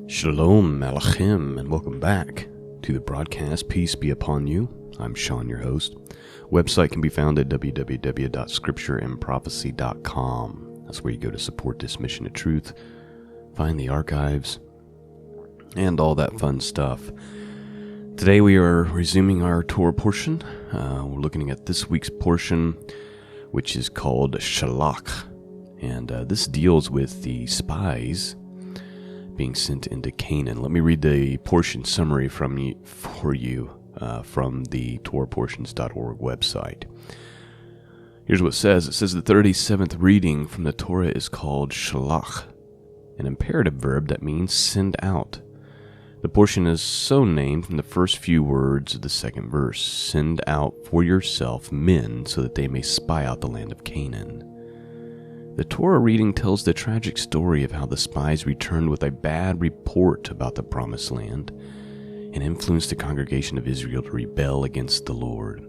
Shalom Malachim, and welcome back to the broadcast. Peace be upon you. I'm Sean, your host. Website can be found at www.scriptureandprophecy.com. That's where you go to support this mission of truth, find the archives, and all that fun stuff. Today we are resuming our Torah portion. We're looking at this week's portion, which is called Shelach, and this deals with the spies being sent into Canaan. Let me read the portion summary for you from the TorahPortions.org website. Here's what it says. It says the 37th reading from the Torah is called Shelach, an imperative verb that means send out. The portion is so named from the first few words of the second verse. Send out for yourself men so that they may spy out the land of Canaan. The Torah reading tells the tragic story of how the spies returned with a bad report about the promised land and influenced the congregation of Israel to rebel against the Lord.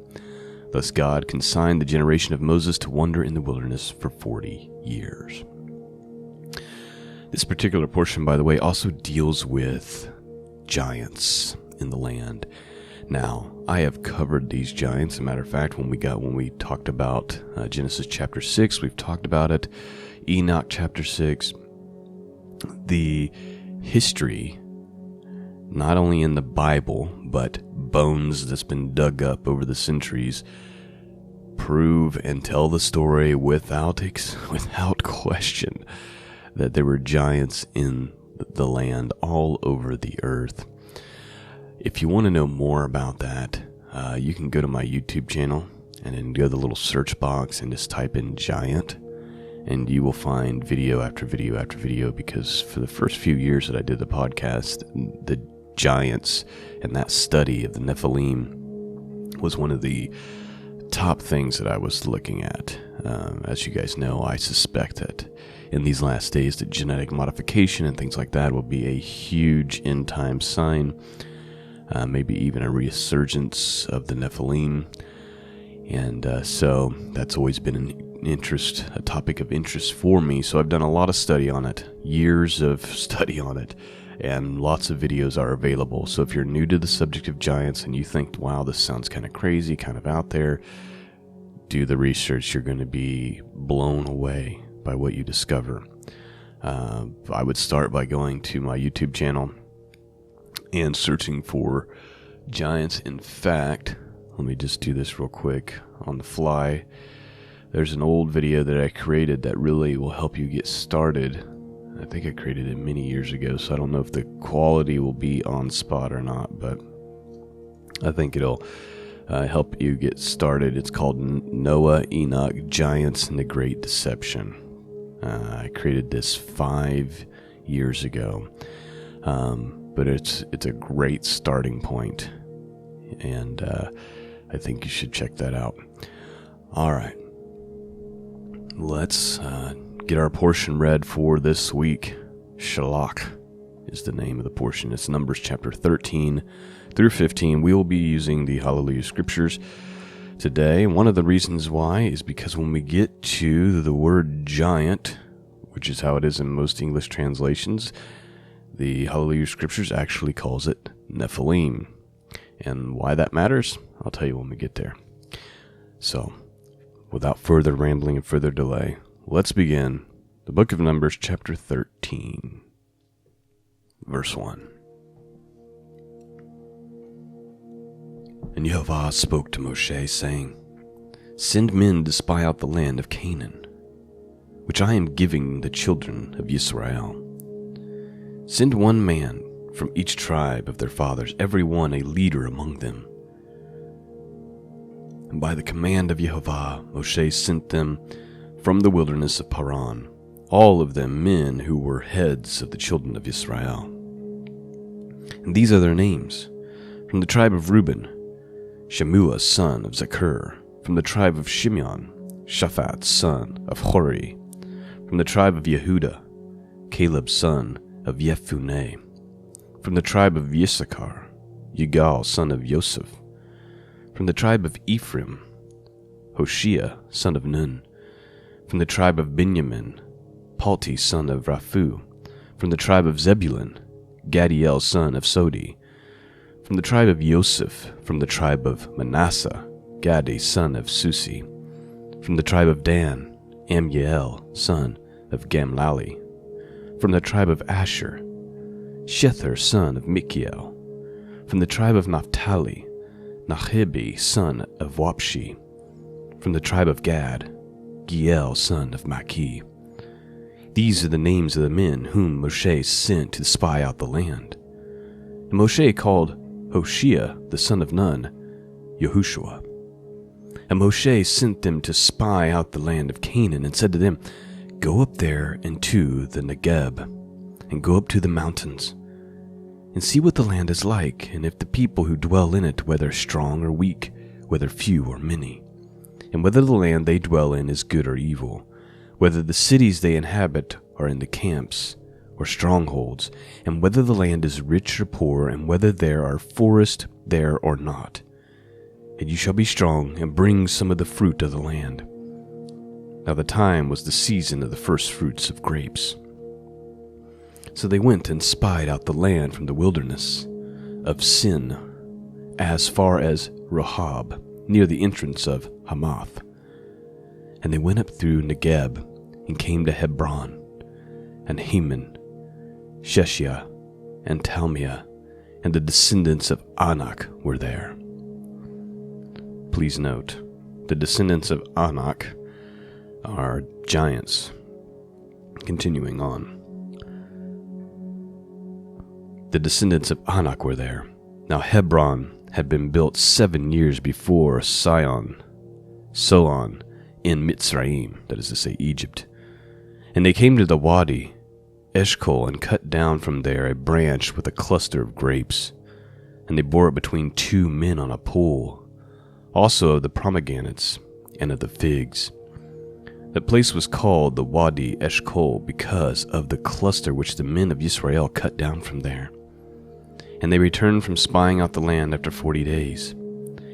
Thus God consigned the generation of Moses to wander in the wilderness for 40 years. This particular portion, by the way, also deals with giants in the land. Now, I have covered these giants. As a matter of fact, when we talked about Genesis chapter 6, we've talked about it. Enoch chapter 6. The history, not only in the Bible, but bones that's been dug up over the centuries, prove and tell the story without question that there were giants in the land all over the earth. If you want to know more about that, you can go to my YouTube channel and then go to the little search box and just type in giant, and you will find video after video after video, because for the first few years that I did the podcast, the giants and that study of the Nephilim was one of the top things that I was looking at. As you guys know, I suspect that in these last days that genetic modification and things like that will be a huge end time sign. Maybe even a resurgence of the Nephilim. And so that's always been a topic of interest for me. So I've done a lot of study on it, years of study on it, and lots of videos are available. So if you're new to the subject of giants and you think, wow, this sounds kind of crazy, kind of out there, do the research. You're going to be blown away by what you discover. I would start by going to my YouTube channel and searching for giants. In fact, let me just do this real quick on the fly. There's an old video that I created that really will help you get started. I think I created it many years ago, so I don't know if the quality will be on spot or not, but I think it'll help you get started. It's called Noah, Enoch, Giants, and the Great Deception. I created this 5 years ago. But it's a great starting point, and I think you should check that out. All right, let's get our portion read for this week. Shelach is the name of the portion. It's Numbers chapter 13 through 15. We will be using the Hallelujah Scriptures today. One of the reasons why is because when we get to the word giant, which is how it is in most English translations, the Hallelujah Scriptures actually calls it Nephilim. And why that matters, I'll tell you when we get there. So, without further rambling and further delay, let's begin the book of Numbers, chapter 13, verse 1. And Yehovah spoke to Moshe, saying, Send men to spy out the land of Canaan, which I am giving the children of Israel. Send one man from each tribe of their fathers, every one a leader among them. And by the command of Yehovah, Moshe sent them from the wilderness of Paran, all of them men who were heads of the children of Israel. And these are their names. From the tribe of Reuben, Shemuah son of Zachur. From the tribe of Shimeon, Shaphat son of Hori. From the tribe of Yehuda, Caleb son of Yephuneh. From the tribe of Yissachar, Yigal son of Yosef. From the tribe of Ephraim, Hoshea son of Nun. From the tribe of Benjamin, Palti son of Raphu. From the tribe of Zebulun, Gadiel son of Sodi. From the tribe of Yosef, from the tribe of Manasseh, Gadi son of Susi. From the tribe of Dan, Ammiel son of Gamlali. From the tribe of Asher, Shether son of Michiel. From the tribe of Naphtali, Nahibi son of Wapshi. From the tribe of Gad, Giel son of Maki. These are the names of the men whom Moshe sent to spy out the land. And Moshe called Hoshea the son of Nun, Yehoshua. And Moshe sent them to spy out the land of Canaan, and said to them, Go up there into the Negeb, and go up to the mountains, and see what the land is like, and if the people who dwell in it, whether strong or weak, whether few or many, and whether the land they dwell in is good or evil, whether the cities they inhabit are in the camps or strongholds, and whether the land is rich or poor, and whether there are forests there or not. And you shall be strong, and bring some of the fruit of the land. Now the time was the season of the first fruits of grapes. So they went and spied out the land from the wilderness of Sin, as far as Rahab, near the entrance of Hamath. And they went up through Negeb, and came to Hebron, and Heman, Sheshia, and Talmiah, and the descendants of Anak were there. Please note, the descendants of Anak are giants. Continuing on. The descendants of Anak were there. Now Hebron had been built 7 years before Solon in Mitzrayim, that is to say, Egypt. And they came to the Wadi Eshcol, and cut down from there a branch with a cluster of grapes, and they bore it between 2 men on a pole, also of the pomegranates and of the figs. That place was called the Wadi Eshcol because of the cluster which the men of Israel cut down from there. And they returned from spying out the land after 40 days.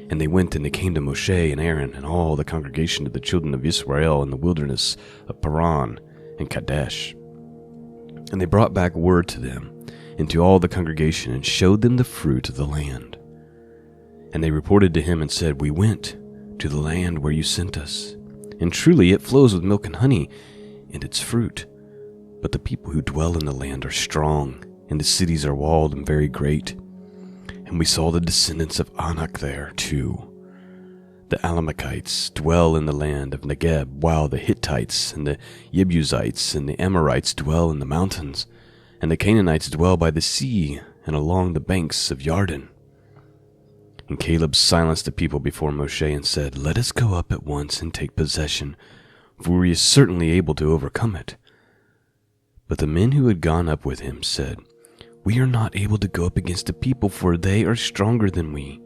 And they went and they came to Moshe and Aaron and all the congregation of the children of Israel in the wilderness of Paran and Kadesh. And they brought back word to them and to all the congregation, and showed them the fruit of the land. And they reported to him and said, We went to the land where you sent us, and truly it flows with milk and honey, and its fruit. But the people who dwell in the land are strong, and the cities are walled and very great. And we saw the descendants of Anak there too. The Amalekites dwell in the land of Negeb, while the Hittites and the Jebusites and the Amorites dwell in the mountains, and the Canaanites dwell by the sea and along the banks of Yarden. And Caleb silenced the people before Moshe and said, Let us go up at once and take possession, for we are certainly able to overcome it. But the men who had gone up with him said, We are not able to go up against the people, for they are stronger than we.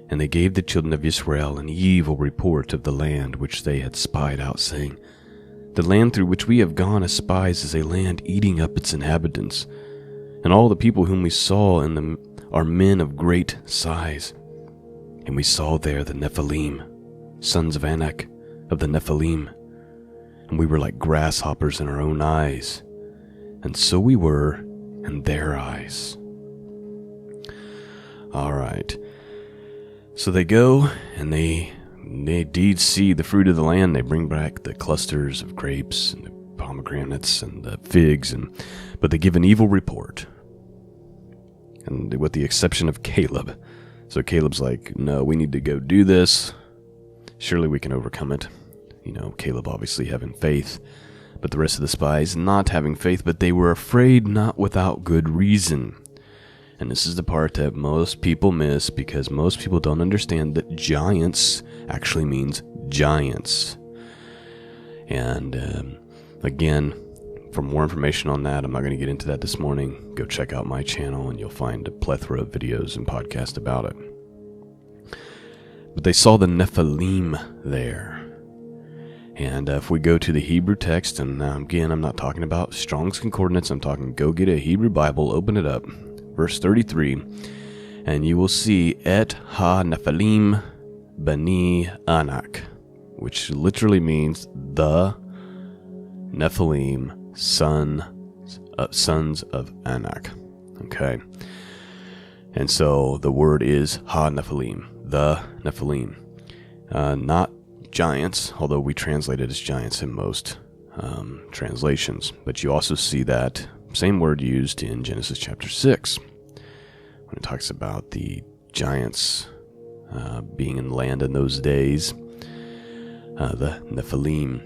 And they gave the children of Israel an evil report of the land which they had spied out, saying, The land through which we have gone as spies is a land eating up its inhabitants, and all the people whom we saw in them are men of great size. And we saw there the Nephilim, sons of Anak, of the Nephilim, and we were like grasshoppers in our own eyes, and so we were in their eyes. All right. So they go, and they indeed see the fruit of the land. They bring back the clusters of grapes and the pomegranates and the figs, but they give an evil report, and with the exception of Caleb. So Caleb's like, no, we need to go do this. Surely we can overcome it. Caleb obviously having faith, but the rest of the spies not having faith, but they were afraid not without good reason. And this is the part that most people miss, because most people don't understand that giants actually means giants. And again, for more information on that, I'm not going to get into that this morning. Go check out my channel and you'll find a plethora of videos and podcasts about it. But they saw the Nephilim there. And if we go to the Hebrew text, and again, I'm not talking about Strong's Concordance, I'm talking go get a Hebrew Bible, open it up. Verse 33, and you will see Et ha-Nephilim bani Anak, which literally means the Nephilim sons of Anak. Okay. And so the word is ha-Nephilim, the Nephilim. Not giants, although we translate it as giants in most translations. But you also see that same word used in Genesis chapter 6, when it talks about the giants being in land in those days, the Nephilim.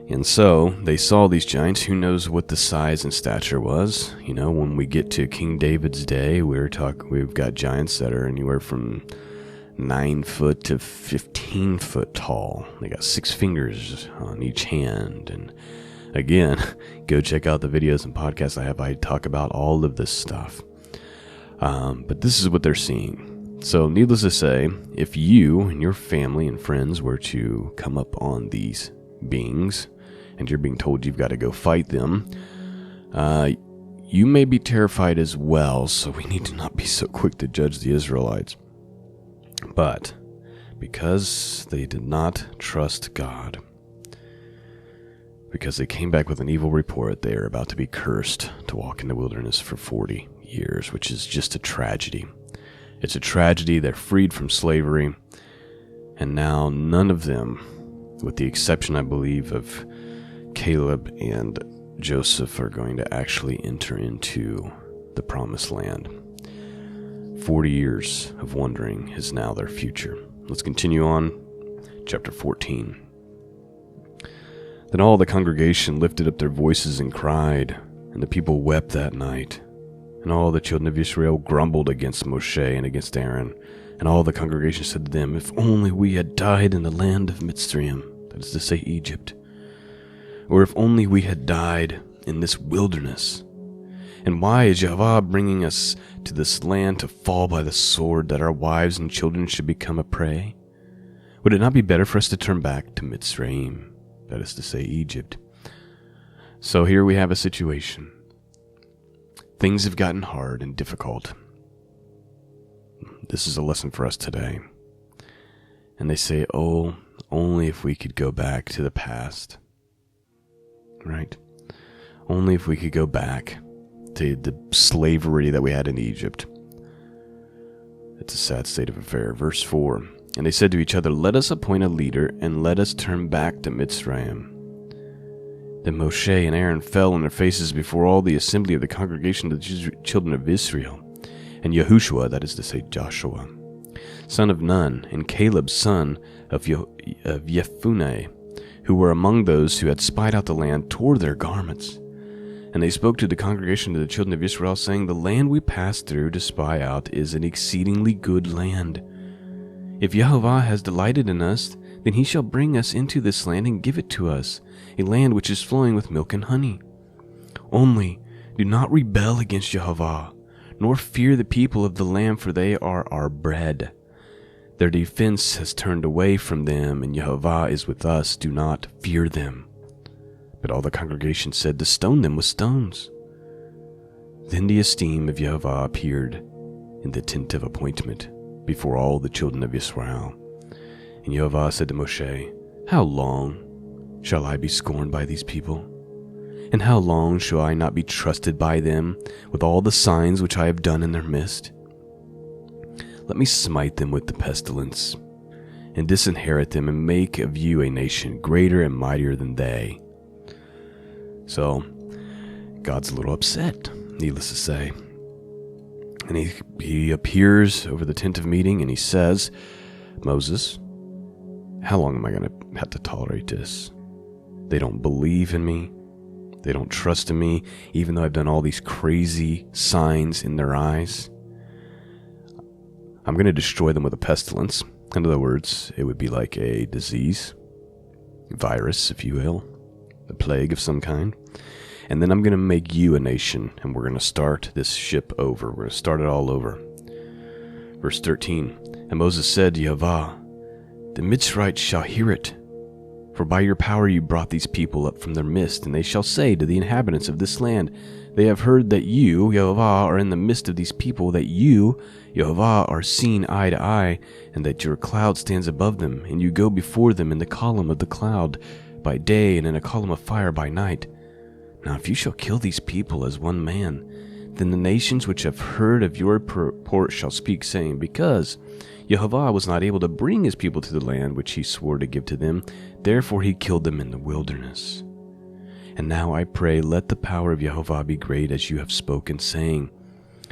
And so they saw these giants. Who knows what the size and stature was? You know, when we get to King David's day, we've got giants that are anywhere from 9 foot to 15 foot tall. They got 6 fingers on each hand. And again, go check out the videos and podcasts I talk about all of this stuff. But this is what they're seeing. So needless to say, if you and your family and friends were to come up on these beings, and you're being told you've got to go fight them, you may be terrified as well, so we need to not be so quick to judge the Israelites. But because they did not trust God, because they came back with an evil report, they are about to be cursed to walk in the wilderness for 40 years, which is just a tragedy. It's a tragedy. They're freed from slavery, and now none of them, with the exception, I believe, of Caleb and Joseph, are going to actually enter into the promised land. 40 years of wandering is now their future. Let's continue on. Chapter 14. Then all the congregation lifted up their voices and cried, and the people wept that night. And all the children of Israel grumbled against Moshe and against Aaron. And all the congregation said to them, "If only we had died in the land of Mitzrayim," that is to say, Egypt. "Or if only we had died in this wilderness. And why is Yahweh bringing us to this land to fall by the sword, that our wives and children should become a prey? Would it not be better for us to turn back to Mitzrayim," that is to say, Egypt? So here we have a situation. Things have gotten hard and difficult. This is a lesson for us today. And they say, "Oh, only if we could go back to the past." Right? Only if we could go back to the slavery that we had in Egypt. It's a sad state of affair. Verse 4. And they said to each other, "Let us appoint a leader, and let us turn back to Mitzrayim." Then Moshe and Aaron fell on their faces before all the assembly of the congregation of the children of Israel. And Yahushua, that is to say Joshua, son of Nun, and Caleb, son of Jephunneh, who were among those who had spied out the land, tore their garments. And they spoke to the congregation of the children of Israel, saying, "The land we passed through to spy out is an exceedingly good land. If Yahweh has delighted in us, then he shall bring us into this land and give it to us, a land which is flowing with milk and honey. Only do not rebel against Yahweh, nor fear the people of the land, for they are our bread. Their defense has turned away from them, and Yahweh is with us. Do not fear them." But all the congregation said to stone them with stones. Then the esteem of Yahweh appeared in the tent of appointment before all the children of Israel. And Yahweh said to Moshe, "How long shall I be scorned by these people? And how long shall I not be trusted by them with all the signs which I have done in their midst? Let me smite them with the pestilence, and disinherit them, and make of you a nation greater and mightier than they." So, God's a little upset, needless to say. And he appears over the tent of meeting, and he says, "Moses, how long am I going to have to tolerate this? They don't believe in me. They don't trust in me, even though I've done all these crazy signs in their eyes. I'm going to destroy them with a pestilence." In other words, it would be like a disease, virus, if you will, a plague of some kind. "And then I'm going to make you a nation, and we're going to start this ship over. We're going to start it all over." Verse 13. And Moses said to Yahweh, "The Mitzrites shall hear it, for by your power you brought these people up from their midst, and they shall say to the inhabitants of this land, They have heard that you, Yahweh, are in the midst of these people, that you, Yahweh, are seen eye to eye, and that your cloud stands above them, and you go before them in the column of the cloud by day and in a column of fire by night. Now if you shall kill these people as one man, Then the nations which have heard of your report shall speak, saying, Because Yehovah was not able to bring his people to the land which he swore to give to them, therefore he killed them in the wilderness. And now I pray, let the power of Yehovah be great, as you have spoken, saying,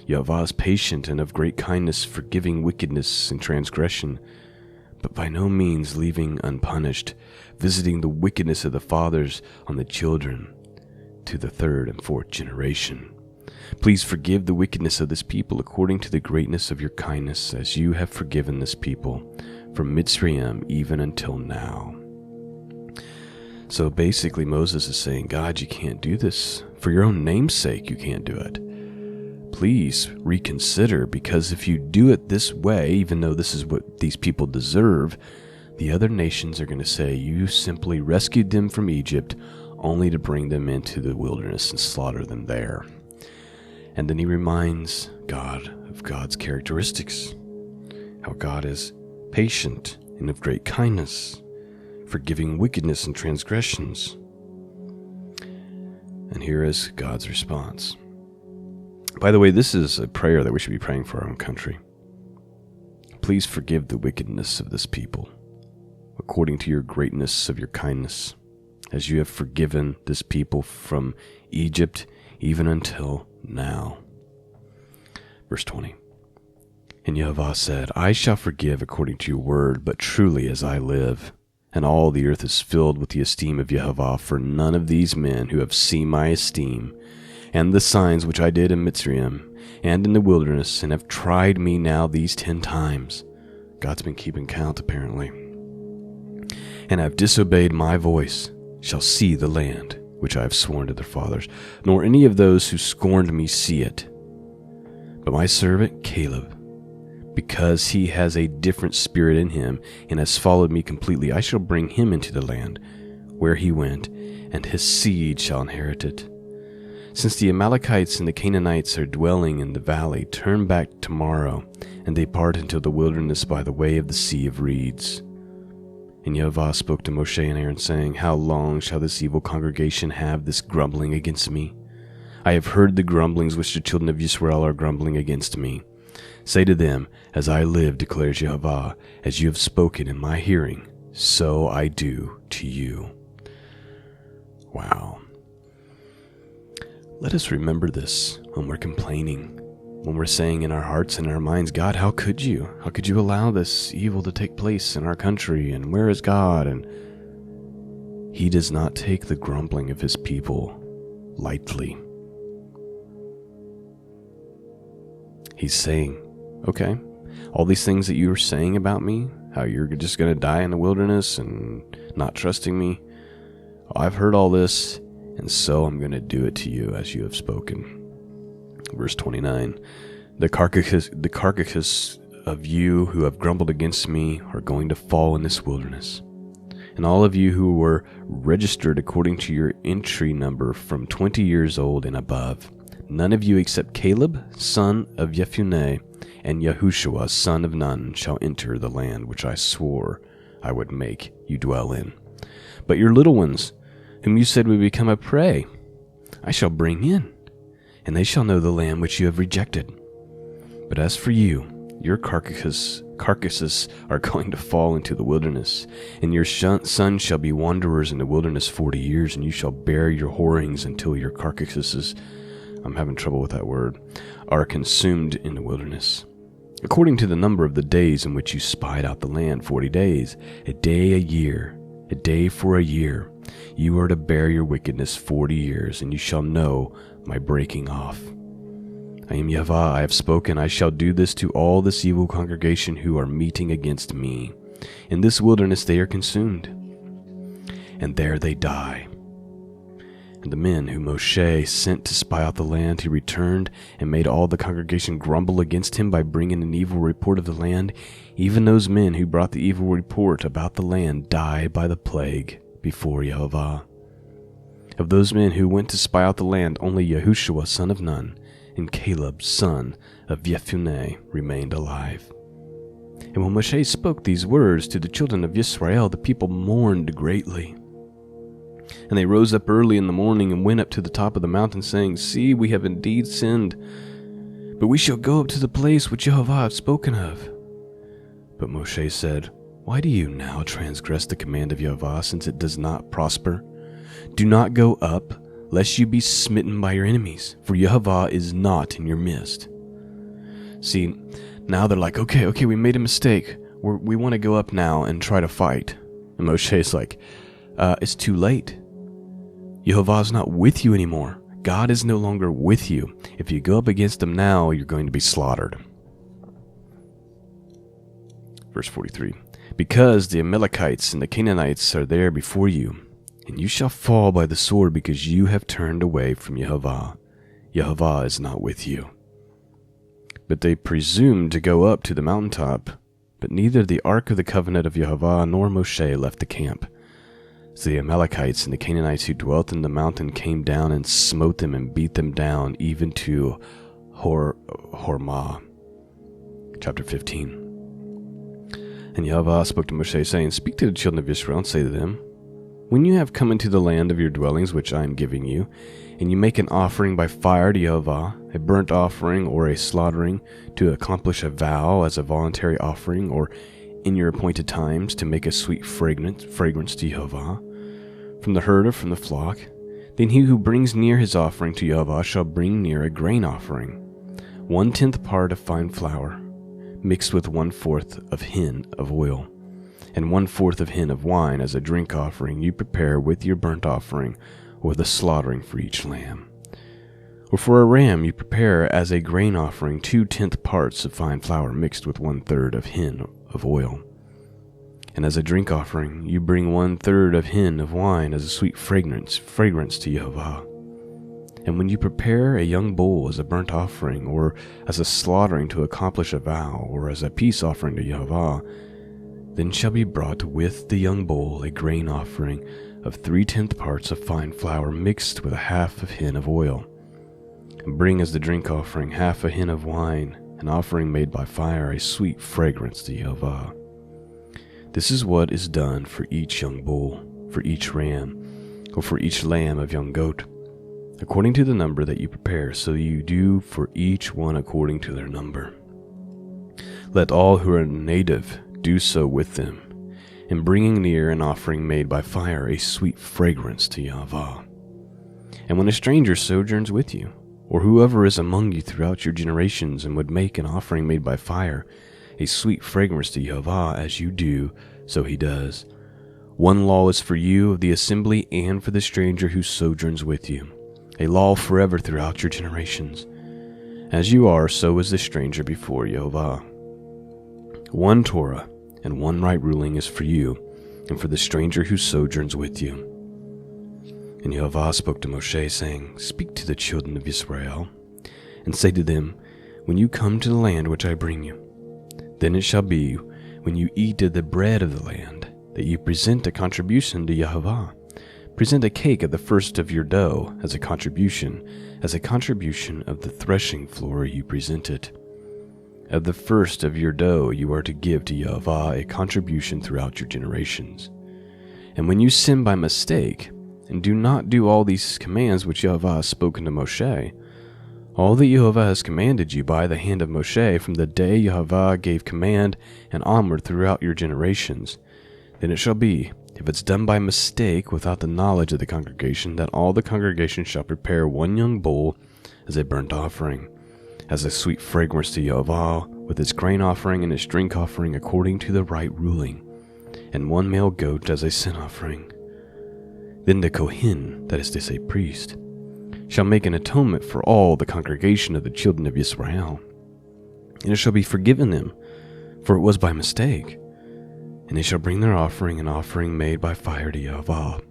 Yehovah is patient and of great kindness, forgiving wickedness and transgression, but by no means leaving unpunished, visiting the wickedness of the fathers on the children to the third and fourth generation. Please forgive the wickedness of this people according to the greatness of your kindness, as you have forgiven this people from Mitzrayim even until now. So basically Moses is saying, God, you can't do this. For your own name's sake, you can't do it. Please reconsider, because if you do it this way, even though this is what these people deserve, the other nations are going to say you simply rescued them from Egypt only to bring them into the wilderness and slaughter them there. And then he reminds God of God's characteristics, how God is patient and of great kindness, forgiving wickedness and transgressions. And here is God's response. By the way, this is a prayer that we should be praying for our own country. Please forgive the wickedness of this people, according to your greatness of your kindness, as you have forgiven this people from Egypt even until now. Verse 20. And Yehovah said, I shall forgive according to your word, but truly as I live, and all the earth is filled with the esteem of Yehovah, for none of these men who have seen my esteem, and the signs which I did in Mitzrayim, and in the wilderness, and have tried me now these 10 times. God's been keeping count, apparently. And have disobeyed my voice, shall see the land which I have sworn to their fathers, nor any of those who scorned me see it. But my servant Caleb, because he has a different spirit in him, and has followed me completely, I shall bring him into the land where he went, and his seed shall inherit it. Since the Amalekites and the Canaanites are dwelling in the valley, turn back tomorrow, and depart into the wilderness by the way of the Sea of Reeds. And Yehovah spoke to Moshe and Aaron, saying, How long shall this evil congregation have this grumbling against me? I have heard the grumblings which the children of Israel are grumbling against me. Say to them, As I live, declares Yehovah, as you have spoken in my hearing, so I do to you. Wow. Let us remember this when we're complaining, when we're saying in our hearts and our minds, God, how could you? How could you allow this evil to take place in our country? And where is God? And he does not take the grumbling of his people lightly. He's saying, okay, all these things that you were saying about me, how you're just going to die in the wilderness and not trusting me, I've heard all this, and so I'm going to do it to you as you have spoken. Verse 29, the carcass of you who have grumbled against me are going to fall in this wilderness. And all of you who were registered according to your entry number from 20 years old and above, none of you except Caleb, son of Jephunneh, and Yahushua, son of Nun, shall enter the land which I swore I would make you dwell in. But your little ones, whom you said would become a prey, I shall bring in, and they shall know the land which you have rejected. But as for you, your carcasses are going to fall into the wilderness, and your sons shall be wanderers in the wilderness 40 years, and you shall bear your whorings until your carcasses, I'm having trouble with that word, are consumed in the wilderness. According to the number of the days in which you spied out the land, 40 days, a day a year, a day for a year, you are to bear your wickedness 40 years, and you shall know my breaking off. I am Yehovah, I have spoken, I shall do this to all this evil congregation who are meeting against me. In this wilderness they are consumed, and there they die. And the men whom Moshe sent to spy out the land, he returned and made all the congregation grumble against him by bringing an evil report of the land. Even those men who brought the evil report about the land died by the plague before Yehovah. Of those men who went to spy out the land, only Yahushua, son of Nun, and Caleb, son of Jephunneh, remained alive. And when Moshe spoke these words to the children of Israel, the people mourned greatly. And they rose up early in the morning and went up to the top of the mountain, saying, See, we have indeed sinned, but we shall go up to the place which Jehovah hath spoken of. But Moshe said, Why do you now transgress the command of Jehovah, since it does not prosper? Do not go up, lest you be smitten by your enemies, for Jehovah is not in your midst. See, now they're like, okay, we made a mistake. We want to go up now and try to fight. And Moshe's like, it's too late. Jehovah's not with you anymore. God is no longer with you. If you go up against him now, you're going to be slaughtered. Verse 43. Because the Amalekites and the Canaanites are there before you, and you shall fall by the sword because you have turned away from Jehovah. Jehovah is not with you. But they presumed to go up to the mountaintop, but neither the ark of the covenant of Jehovah nor Moshe left the camp. So the Amalekites and the Canaanites who dwelt in the mountain came down and smote them and beat them down, even to Hormah. Chapter 15. And Jehovah spoke to Moshe, saying, Speak to the children of Israel, and say to them, When you have come into the land of your dwellings, which I am giving you, and you make an offering by fire to Jehovah, a burnt offering or a slaughtering, to accomplish a vow as a voluntary offering, or in your appointed times to make a sweet fragrance to Jehovah, from the herd or from the flock, then he who brings near his offering to Jehovah shall bring near a grain offering, 1/10 part of fine flour, mixed with 1/4 of hin of oil, and 1/4 of hin of wine as a drink offering you prepare with your burnt offering, or the slaughtering for each lamb. Or for a ram you prepare as a grain offering 2/10 parts of fine flour mixed with 1/3 of hin of oil. And as a drink offering you bring 1/3 of hin of wine as a sweet fragrance to Jehovah. And when you prepare a young bull as a burnt offering, or as a slaughtering to accomplish a vow, or as a peace offering to Jehovah, then shall be brought with the young bull a grain offering of 3/10 parts of fine flour mixed with 1/2 of hin of oil. And bring as the drink offering 1/2 a hin of wine, an offering made by fire, a sweet fragrance to Jehovah. This is what is done for each young bull, for each ram, or for each lamb of young goat, according to the number that you prepare, so you do for each one according to their number. Let all who are native do so with them, in bringing near an offering made by fire, a sweet fragrance to Jehovah. And when a stranger sojourns with you, or whoever is among you throughout your generations, and would make an offering made by fire, a sweet fragrance to Jehovah, as you do, so he does. One law is for you of the assembly and for the stranger who sojourns with you, a law forever throughout your generations. As you are, so is the stranger before Jehovah. One Torah and one right ruling is for you, and for the stranger who sojourns with you. And Jehovah spoke to Moshe, saying, Speak to the children of Israel, and say to them, When you come to the land which I bring you, then it shall be, when you eat of the bread of the land, that you present a contribution to Jehovah. Present a cake of the first of your dough as a contribution of the threshing floor you present it. Of the first of your dough you are to give to Jehovah a contribution throughout your generations. And when you sin by mistake, and do not do all these commands which Jehovah has spoken to Moshe, all that Jehovah has commanded you by the hand of Moshe from the day Jehovah gave command and onward throughout your generations, then it shall be, if it's done by mistake without the knowledge of the congregation, that all the congregation shall prepare one young bull as a burnt offering, as a sweet fragrance to Jehovah, with its grain offering and its drink offering according to the right ruling, and one male goat as a sin offering. Then the Kohen, that is to say priest, shall make an atonement for all the congregation of the children of Israel, and it shall be forgiven them, for it was by mistake. And they shall bring their offering, an offering made by fire to Jehovah,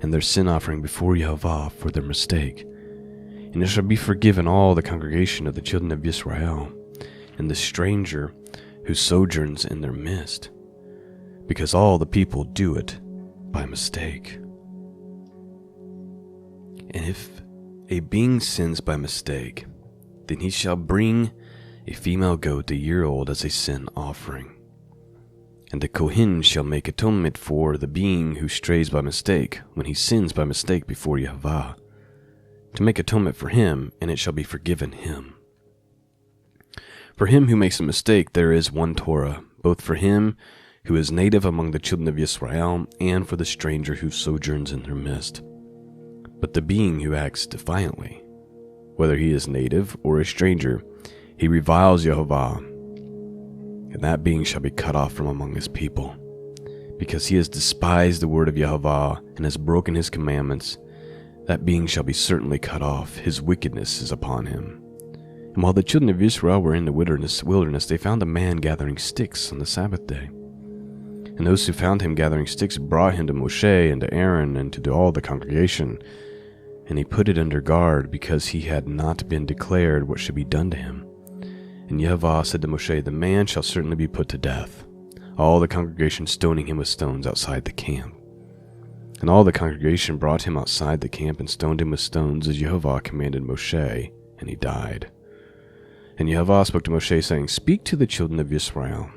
and their sin offering before Jehovah for their mistake. And it shall be forgiven all the congregation of the children of Israel, and the stranger who sojourns in their midst, because all the people do it by mistake. And if a being sins by mistake, then he shall bring a female goat a year old as a sin offering. And the Kohen shall make atonement for the being who strays by mistake, when he sins by mistake before Yehovah, to make atonement for him, and it shall be forgiven him. For him who makes a mistake there is one Torah, both for him who is native among the children of Israel, and for the stranger who sojourns in their midst. But the being who acts defiantly, whether he is native or a stranger, he reviles Yehovah, and that being shall be cut off from among his people. Because he has despised the word of Yehovah, and has broken his commandments, that being shall be certainly cut off. His wickedness is upon him. And while the children of Israel were in the wilderness, they found a man gathering sticks on the Sabbath day. And those who found him gathering sticks brought him to Moshe and to Aaron and to all the congregation. And he put it under guard, because he had not been declared what should be done to him. And Yehovah said to Moshe, the man shall certainly be put to death, all the congregation stoning him with stones outside the camp. And all the congregation brought him outside the camp and stoned him with stones, as Yehovah commanded Moshe, and he died. And Yehovah spoke to Moshe, saying, speak to the children of Israel,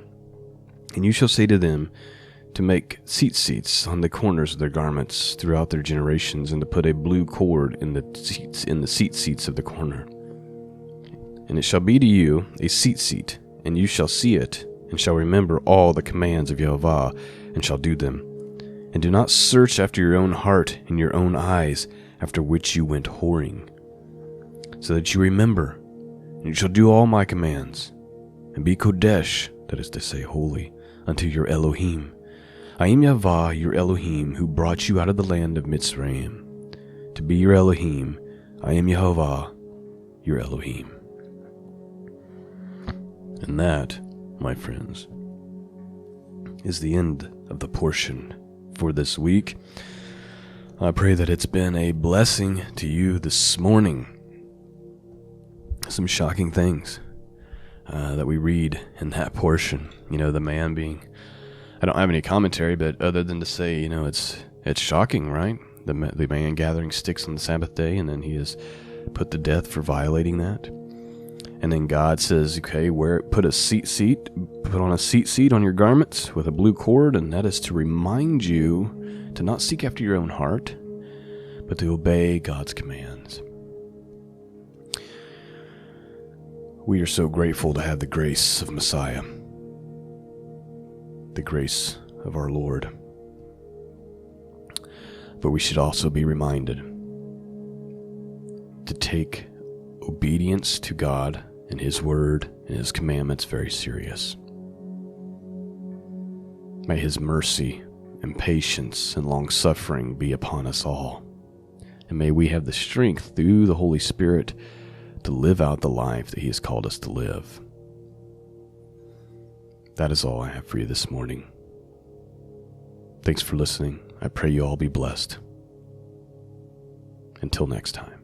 and you shall say to them to make seats on the corners of their garments throughout their generations, and to put a blue cord in the seats of the corner. And it shall be to you a seat, and you shall see it, and shall remember all the commands of Yehovah, and shall do them. And do not search after your own heart and your own eyes, after which you went whoring, so that you remember, and you shall do all my commands, and be Kodesh, that is to say, holy, unto your Elohim. I am Yehovah, your Elohim, who brought you out of the land of Mitzrayim. To be your Elohim, I am Yehovah, your Elohim. And that, my friends, is the end of the portion for this week. I pray that it's been a blessing to you this morning. Some shocking things that we read in that portion. The man being, I don't have any commentary, but other than to say, it's shocking, right? The man gathering sticks on the Sabbath day, and then he is put to death for violating that. And then God says, okay, put on a seat on your garments with a blue cord, and that is to remind you to not seek after your own heart, but to obey God's commands. We are so grateful to have the grace of Messiah, the grace of our Lord. But we should also be reminded to take obedience to God and His Word and His commandments very serious. May His mercy and patience and long-suffering be upon us all. And may we have the strength through the Holy Spirit to live out the life that He has called us to live. That is all I have for you this morning. Thanks for listening. I pray you all be blessed. Until next time.